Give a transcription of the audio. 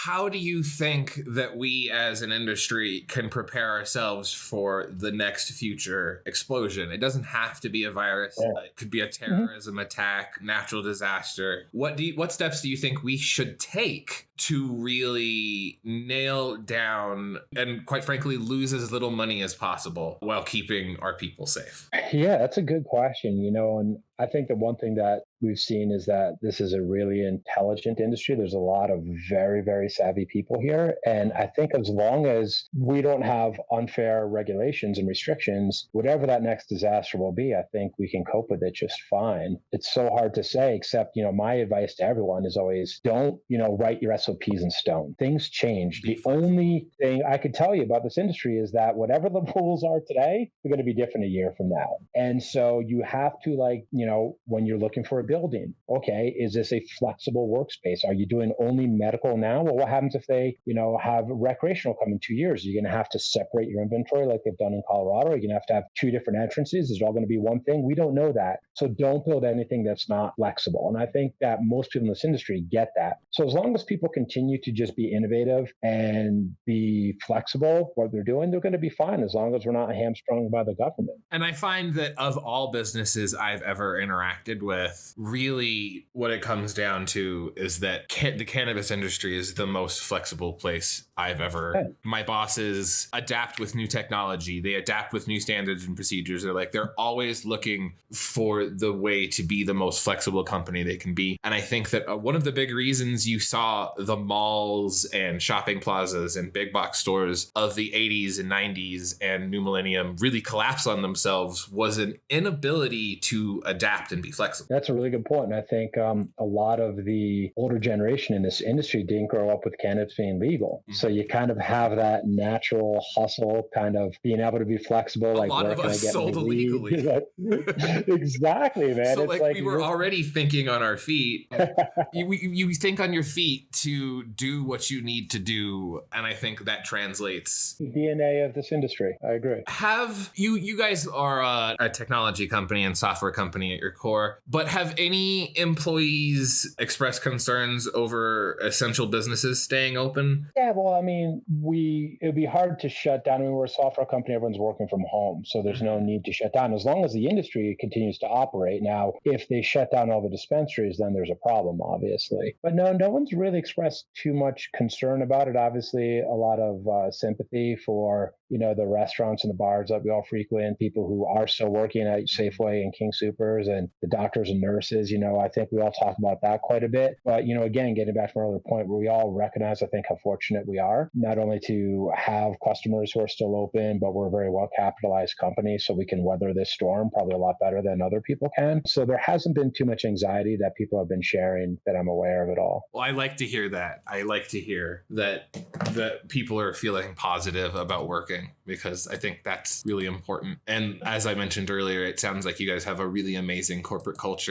how do you think that we as an industry can prepare ourselves for the next future explosion? It doesn't have to be a virus. Yeah. It could be a terrorism attack, natural disaster. What steps do you think we should take to really nail down and, quite frankly, lose as little money as possible while keeping our people safe? Yeah, that's a good question, and I think the one thing that we've seen is that this is a really intelligent industry. There's a lot of very, very savvy people here. And I think as long as we don't have unfair regulations and restrictions, whatever that next disaster will be, I think we can cope with it just fine. It's so hard to say, except, my advice to everyone is always don't, write your SOPs in stone. Things change. The only thing I could tell you about this industry is that whatever the rules are today, they're going to be different a year from now. And so you have to, when you're looking for a building, okay, is this a flexible workspace? Are you doing only medical now? Well, what happens if they, have recreational come in 2 years? You're going to have to separate your inventory like they've done in Colorado. You're going to have 2 different entrances. Is it all going to be one thing? We don't know that. So don't build anything that's not flexible. And I think that most people in this industry get that. So as long as people continue to just be innovative and be flexible, what they're doing, they're going to be fine as long as we're not hamstrung by the government. And I find that of all businesses I've ever interacted with, really what it comes down to is that the cannabis industry is the most flexible place I've ever. My bosses adapt with new technology. They adapt with new standards and procedures. They're always looking for the way to be the most flexible company they can be. And I think that one of the big reasons you saw the malls and shopping plazas and big box stores of the 80s and 90s and new millennium really collapse on themselves was an inability to adapt and be flexible. That's a really good point. And I think a lot of the older generation in this industry didn't grow up with cannabis being legal. Mm-hmm. So you kind of have that natural hustle, kind of being able to be flexible. A lot of us sold illegally. Exactly, man. So we were already thinking on our feet. You think on your feet to do what you need to do. And I think that translates. The DNA of this industry. I agree. Have you guys are a technology company and software company at your core, but have any employees expressed concerns over essential businesses staying open? Yeah, well, I mean, it'd be hard to shut down. I mean, we're a software company, everyone's working from home, so there's no need to shut down as long as the industry continues to operate. Now, if they shut down all the dispensaries, then there's a problem, obviously. But no one's really expressed too much concern about it. Obviously, a lot of sympathy for, the restaurants and the bars that we all frequent, people who are still working at Safeway and King Soopers and the doctors and nurses. I think we all talk about that quite a bit. But, again, getting back to my other point where we all recognize, I think, how fortunate we are, not only to have customers who are still open, but we're a very well-capitalized company, so we can weather this storm probably a lot better than other people can. So there hasn't been too much anxiety that people have been sharing that I'm aware of at all. Well, I like to hear that. I like to hear that people are feeling positive about working, because I think that's really important. And as I mentioned earlier, it sounds like you guys have a really amazing corporate culture.